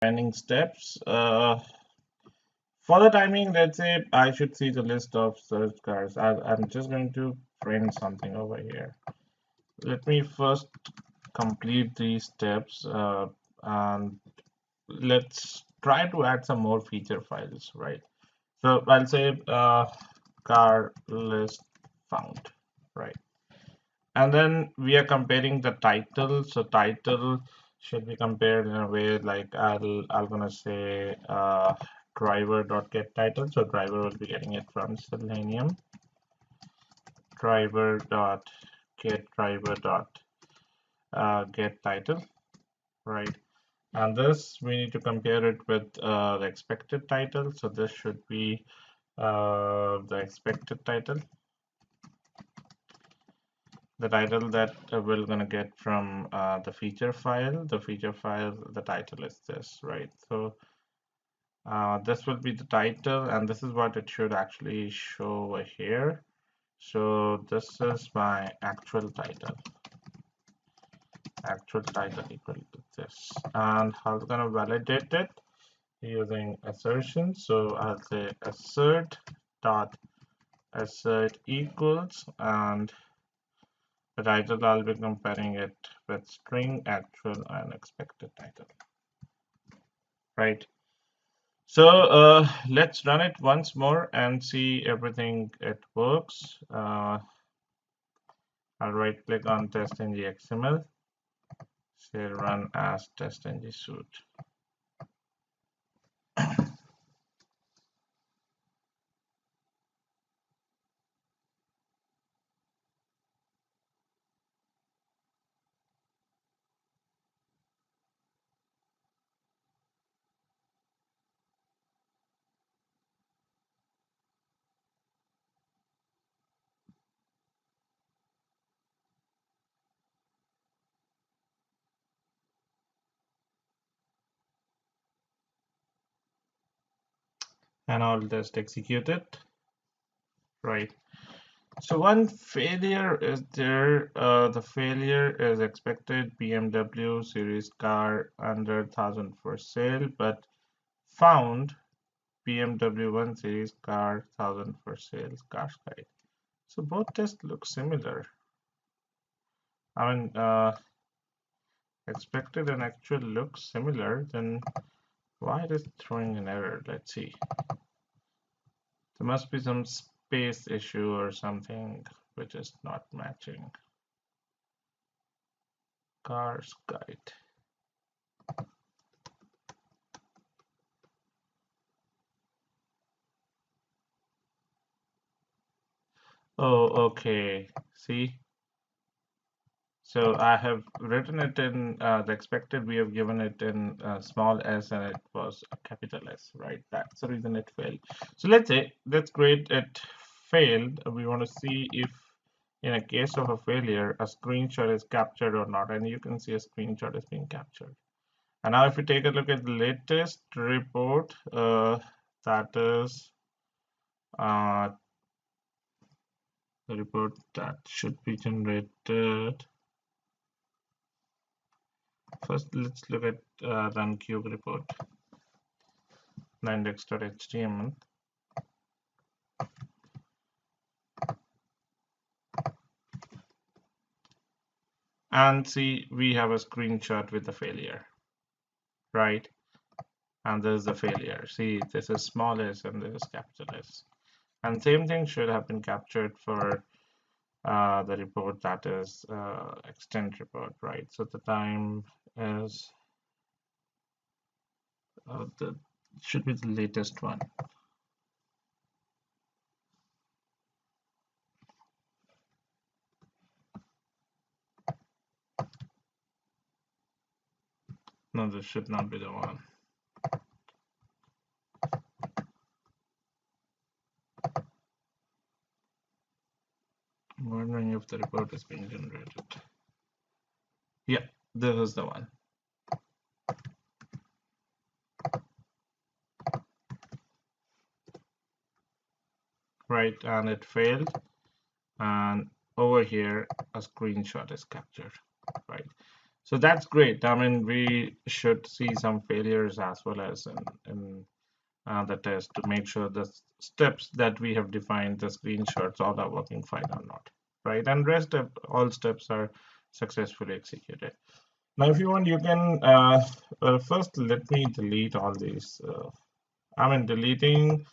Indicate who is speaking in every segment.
Speaker 1: Pending steps. For the timing, let's say I should see the list of search cars. I'm just going to print something over here. Let me first complete these steps and let's try to add some more feature files, right? So I'll say car list found, right? And then we are comparing the title. So title should be compared in a way like I'm gonna say driver dot get title. So driver will be getting it from Selenium. Driver dot get driver dot get title, right? And this we need to compare it with the expected title. So this should be the expected title, the title that we're gonna get from the feature file. The feature file, the title is this, right? So this will be the title, and this is what it should actually show over here. So this is my actual title equal to this, and how we're gonna validate it using assertion. So I'll say assert dot assert equals, and the title I'll be comparing it with string actual and expected title, right? So let's run it once more and see everything it works. I'll right click on test.ng XML, say run as test.ng suite. And I'll just execute it, right? So one failure is there. The failure is expected BMW series car under 1,000 for sale, but found BMW 1 series car 1,000 for sale cars guide. So both tests look similar. I mean, expected and actual look similar. Then why it is throwing an error? Let's see. There must be some space issue or something which is not matching. Cars guide. Oh, okay. See, so I have written it in the expected, we have given it in small s and it was a capital S, right? That's the reason it failed. So let's say that's great, it failed. We want to see if in a case of a failure, a screenshot is captured or not. And you can see a screenshot is being captured. And now if you take a look at the latest report, that is uh, the report that should be generated. First, let's look at run cube report, index.html. And see, we have a screenshot with the failure, right? And there's the failure. See, this is small s and this is capital S. And same thing should have been captured for the report that is extend report, right? So the time is the should be the latest one. No, this should not be the one. I'm wondering if the report is being generated. Yeah, this is the one. Right, and it failed. And over here, a screenshot is captured, right? So that's great. I mean, we should see some failures as well as in the test to make sure the steps that we have defined, the screenshots, all are working fine or not, right? And rest of all steps are successfully executed. Now, if you want, you can first let me delete all these. I mean, deleting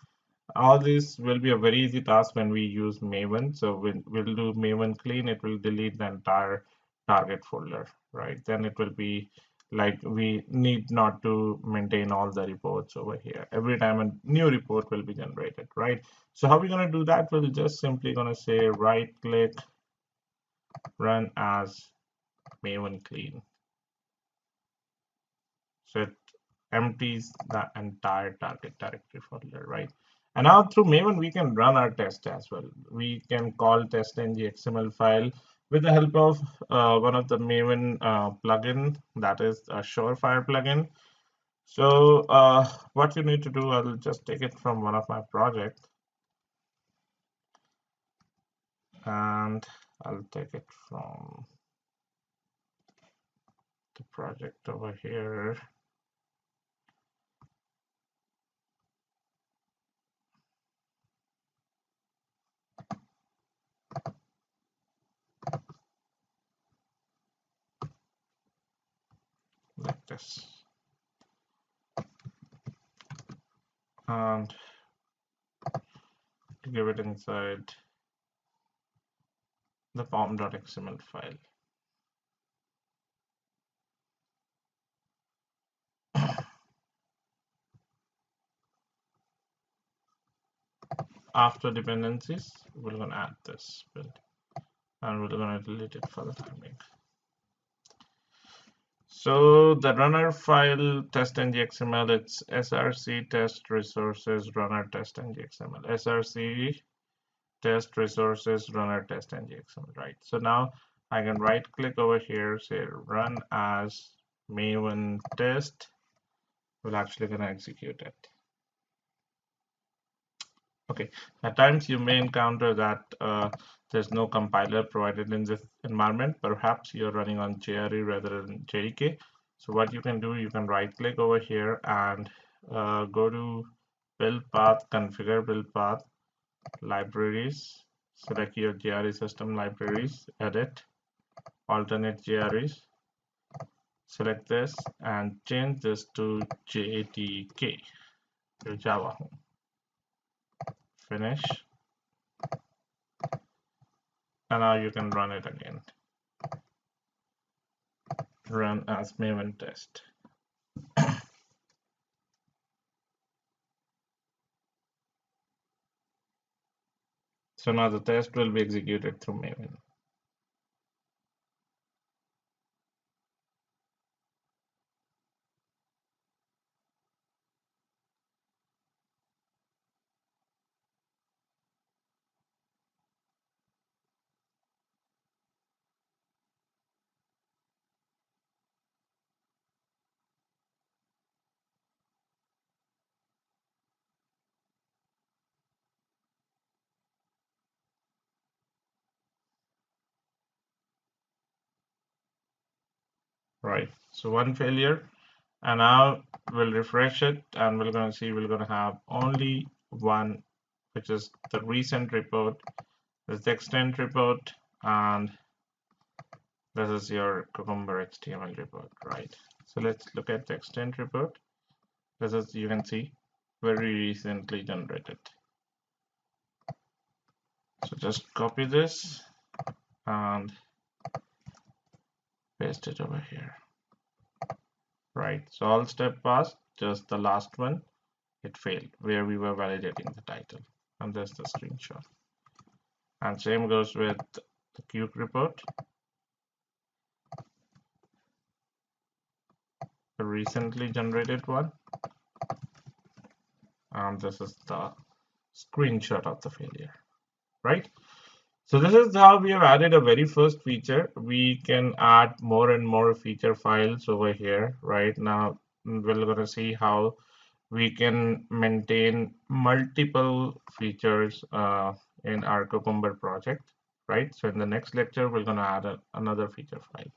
Speaker 1: all this will be a very easy task when we use Maven. So we'll do Maven clean. It will delete the entire target folder, right? Then it will be like we need not to maintain all the reports over here. Every time a new report will be generated, right? So how are we going to do that? We'll just simply going to say right click, run as Maven clean. So it empties the entire target directory folder, right? And now through Maven, we can run our test as well. We can call test.ng file with the help of one of the Maven plugin, that is a Surefire plugin. So what you need to do, I'll just take it from one of my projects, and I'll take it from the project over here. Like this. And give it inside the form.xml file. After dependencies, we're going to add this build, and we're going to delete it for the time being. So the runner file test.ngxml, it's src test resources runner test.ngxml, src test resources runner test.ngxml, right? So now I can right click over here, say run as maven test. We're actually going to execute it. Okay, at times you may encounter that there's no compiler provided in this environment. Perhaps you're running on JRE rather than JDK. So what you can do, you can right click over here and go to build path, configure build path, libraries, select your JRE system libraries, edit, alternate JREs, select this and change this to JDK, your Java home. Finish. And now you can run it again. Run as maven test. So now the test will be executed through maven. Right. So one failure, and now we'll refresh it, and we're going to see we're going to have only one, which is the recent report. This is the extend report, and this is your Cucumber HTML report, right? So let's look at the extend report. This is, you can see, very recently generated. So just copy this and paste it over here. Right, so all step passed, just the last one, it failed, where we were validating the title. And there's the screenshot. And same goes with the Cube report. The recently generated one. And this is the screenshot of the failure, right? So this is how we have added a very first feature. We can add more and more feature files over here. Right now, we're going to see how we can maintain multiple features in our Cucumber project, right? So in the next lecture, we're going to add another feature file.